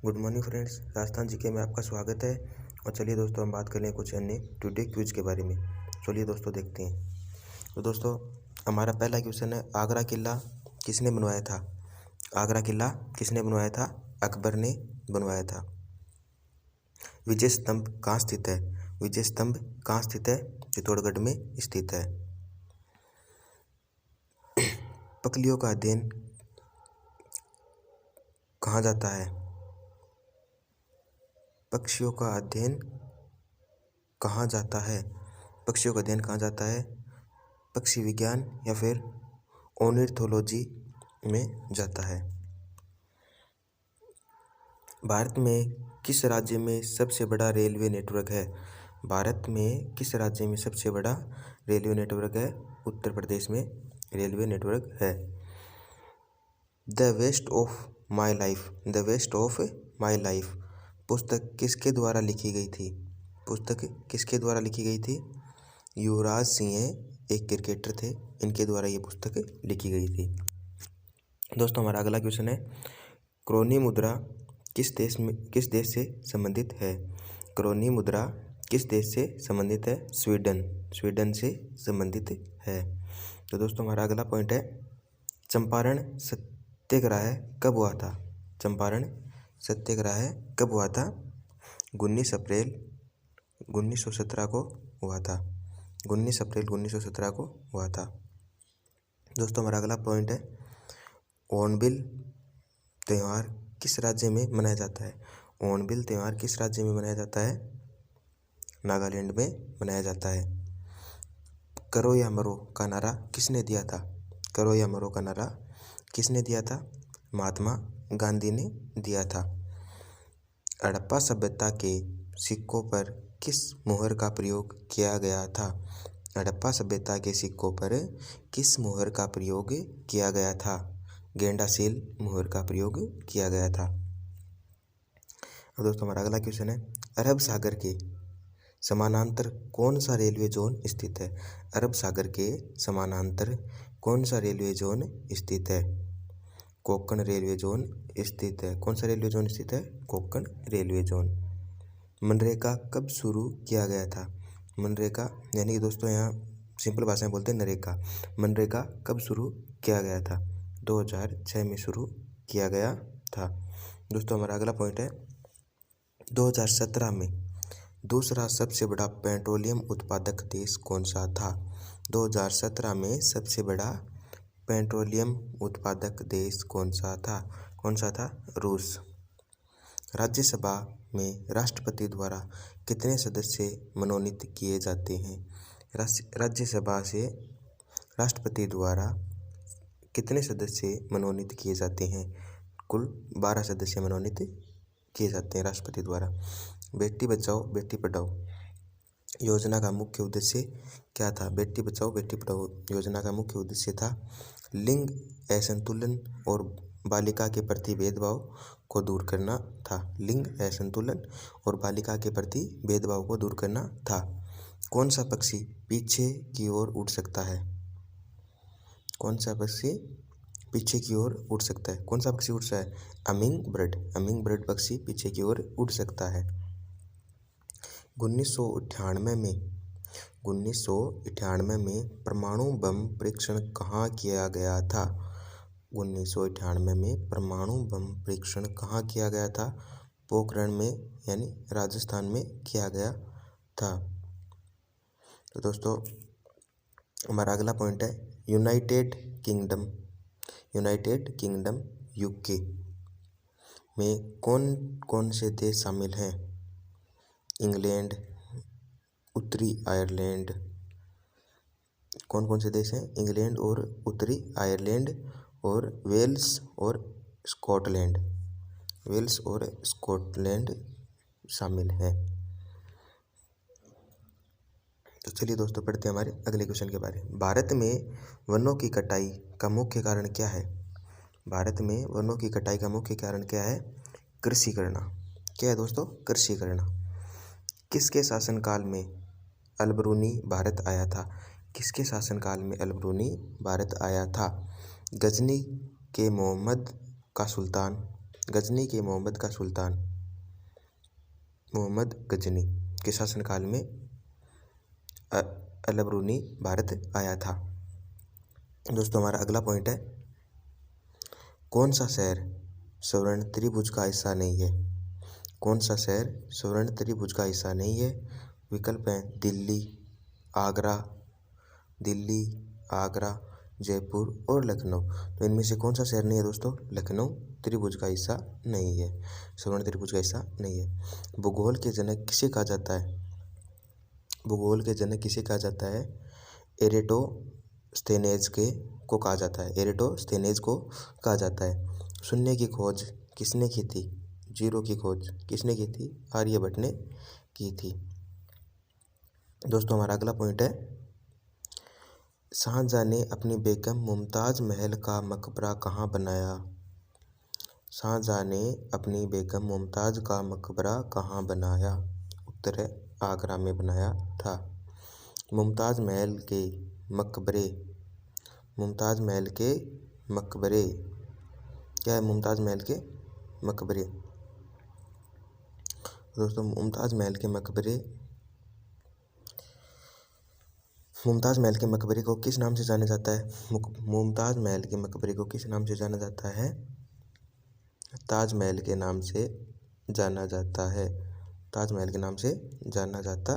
Good morning friends, Rajasthan GK में आपका स्वागत है। और चलिए दोस्तों, हम बात करें कुछ अन्य टुडे क्विज के बारे में। चलिए दोस्तों देखते हैं। तो दोस्तों, हमारा पहला क्वेश्चन है, आगरा किला किसने बनवाया था? आगरा किला किसने बनवाया था? अकबर ने बनवाया था। विजय स्तंभ कहाँ स्थित है? विजय स्तंभ कहाँ स्थित है? चित्तौड़गढ़ में स्थित है। पक्षियों का अध्ययन कहाँ जाता है? पक्षियों का अध्ययन कहाँ जाता है? पक्षियों का अध्ययन कहाँ जाता है? पक्षी विज्ञान या फिर ऑर्निथोलॉजी में जाता है। भारत में किस राज्य में सबसे बड़ा रेलवे नेटवर्क है? भारत में किस राज्य में सबसे बड़ा रेलवे नेटवर्क है? उत्तर प्रदेश में रेलवे नेटवर्क है। The waste of my life, the waste of my life पुस्तक किसके द्वारा लिखी गई थी? पुस्तक किसके द्वारा लिखी गई थी? युवराज सिंह एक क्रिकेटर थे, इनके द्वारा ये पुस्तक लिखी गई थी। दोस्तों, हमारा अगला क्वेश्चन है, क्रोनी मुद्रा किस देश से संबंधित है? क्रोनी मुद्रा किस देश से संबंधित है? स्वीडन से संबंधित है। तो दोस्तों, हमारा अगला पॉइंट है, चंपारण सत्याग्रह कब हुआ था? चंपारण सत्याग्रह कब हुआ था? 19 अप्रैल 1917 को हुआ था। 19 अप्रैल 1917 को हुआ था। दोस्तों, हमारा अगला पॉइंट है, ओणबिल त्यौहार किस राज्य में मनाया जाता है? ओणबिल त्यौहार किस राज्य में मनाया जाता है? नागालैंड में मनाया जाता है। करो या मरो का नारा किसने दिया था? करो या मरो का नारा किसने दिया था? महात्मा गांधी ने दिया था। हड़प्पा सभ्यता के सिक्कों पर किस मुहर का प्रयोग किया गया था? हड़प्पा सभ्यता के सिक्कों पर किस मुहर का प्रयोग किया गया था? गेंडासील मुहर का प्रयोग किया गया था। और दोस्तों, हमारा अगला क्वेश्चन है, अरब सागर के समानांतर कौन सा रेलवे जोन स्थित है? अरब सागर के समानांतर कौन सा रेलवे जोन स्थित है? कोंकण रेलवे जोन स्थित है। कौन सा रेलवे जोन स्थित है? Konkan railway zone. मनरेगा कब शुरू किया गया था? मनरेगा यानी कि दोस्तों, यहाँ सिंपल भाषा में बोलते हैं नरेगा। मनरेगा कब शुरू किया गया था? 2006 में शुरू किया गया था। दोस्तों, हमारा अगला पॉइंट है, 2017 में दूसरा सबसे बड़ा पेट्रोलियम उत्पादक देश कौन सा था? 2017 में सबसे बड़ा पेट्रोलियम उत्पादक देश कौन सा था? कौन सा था? रूस। राज्यसभा में राष्ट्रपति द्वारा कितने सदस्य मनोनीत किए जाते हैं? राज्यसभा से राष्ट्रपति द्वारा कितने सदस्य मनोनीत किए जाते हैं? कुल 12 सदस्य मनोनीत किए जाते हैं राष्ट्रपति द्वारा। बेटी बचाओ बेटी पढ़ाओ योजना का मुख्य उद्देश्य क्या था? बेटी बचाओ बेटी पढ़ाओ योजना का मुख्य उद्देश्य था लिंग असंतुलन और बालिका के प्रति भेदभाव को दूर करना था। लिंग असंतुलन और बालिका के प्रति भेदभाव को दूर करना था। कौन सा पक्षी पीछे की ओर उड़ सकता है? कौन सा पक्षी पीछे की ओर उड़ सकता है? कौन सा पक्षी उड़ सकता है? अमिंग बर्ड पक्षी पीछे की ओर उड़ सकता है। 1998 में परमाणु बम परीक्षण कहाँ किया गया था? 1998 में परमाणु बम परीक्षण कहाँ किया गया था? पोखरण में यानी राजस्थान में किया गया था। तो दोस्तों, हमारा अगला पॉइंट है, यूनाइटेड किंगडम यूके में कौन कौन से देश शामिल हैं? इंग्लैंड, उत्तरी आयरलैंड। कौन कौन से देश हैं? इंग्लैंड और उत्तरी आयरलैंड और वेल्स और स्कॉटलैंड शामिल हैं। तो चलिए दोस्तों, पढ़ते हैं हमारे अगले क्वेश्चन के बारे में। भारत में वनों की कटाई का मुख्य कारण क्या है? भारत में वनों की कटाई का मुख्य कारण क्या है? कृषि करना। क्या है दोस्तों? कृषि करना। किसके शासनकाल में अल-बरूनी भारत आया था? किसके शासनकाल में अल-बरूनी भारत आया था? गजनी के मोहम्मद का सुल्तान गजनी के मोहम्मद का सुल्तान मोहम्मद गजनी के शासनकाल में अलबरूनी भारत आया था। दोस्तों हमारा अगला पॉइंट है, कौन सा शहर स्वर्ण त्रिभुज का हिस्सा नहीं है? कौन सा शहर स्वर्ण त्रिभुज का हिस्सा नहीं है? विकल्प हैं दिल्ली, आगरा, जयपुर और लखनऊ। तो इनमें से कौन सा शहर नहीं है दोस्तों? लखनऊ त्रिभुज का हिस्सा नहीं है, स्वर्ण त्रिभुज का हिस्सा नहीं है। भूगोल के जनक किसे कहा जाता है? भूगोल के जनक किसे कहा जाता है? एरेटोस्थेनेज को कहा जाता है। एरेटोस्थेनेज को कहा जाता है। शून्य की खोज किसने की थी? जीरो की खोज किसने की थी? आर्यभट्ट ने की थी। दोस्तों हमारा अगला पॉइंट है, शाहजहां ने अपनी बेगम मुमताज महल का मकबरा कहाँ बनाया? शाहजहां ने अपनी बेगम मुमताज का मकबरा कहाँ बनाया? उत्तर है आगरा में बनाया था। मुमताज महल के मकबरे क्या है? मुमताज महल के मकबरे। दोस्तों मुमताज महल के मकबरे को किस नाम से जाना जाता है? मुमताज महल के मकबरे को किस नाम से जाना जाता है? ताजमहल के नाम से जाना जाता है। ताजमहल के नाम से जाना जाता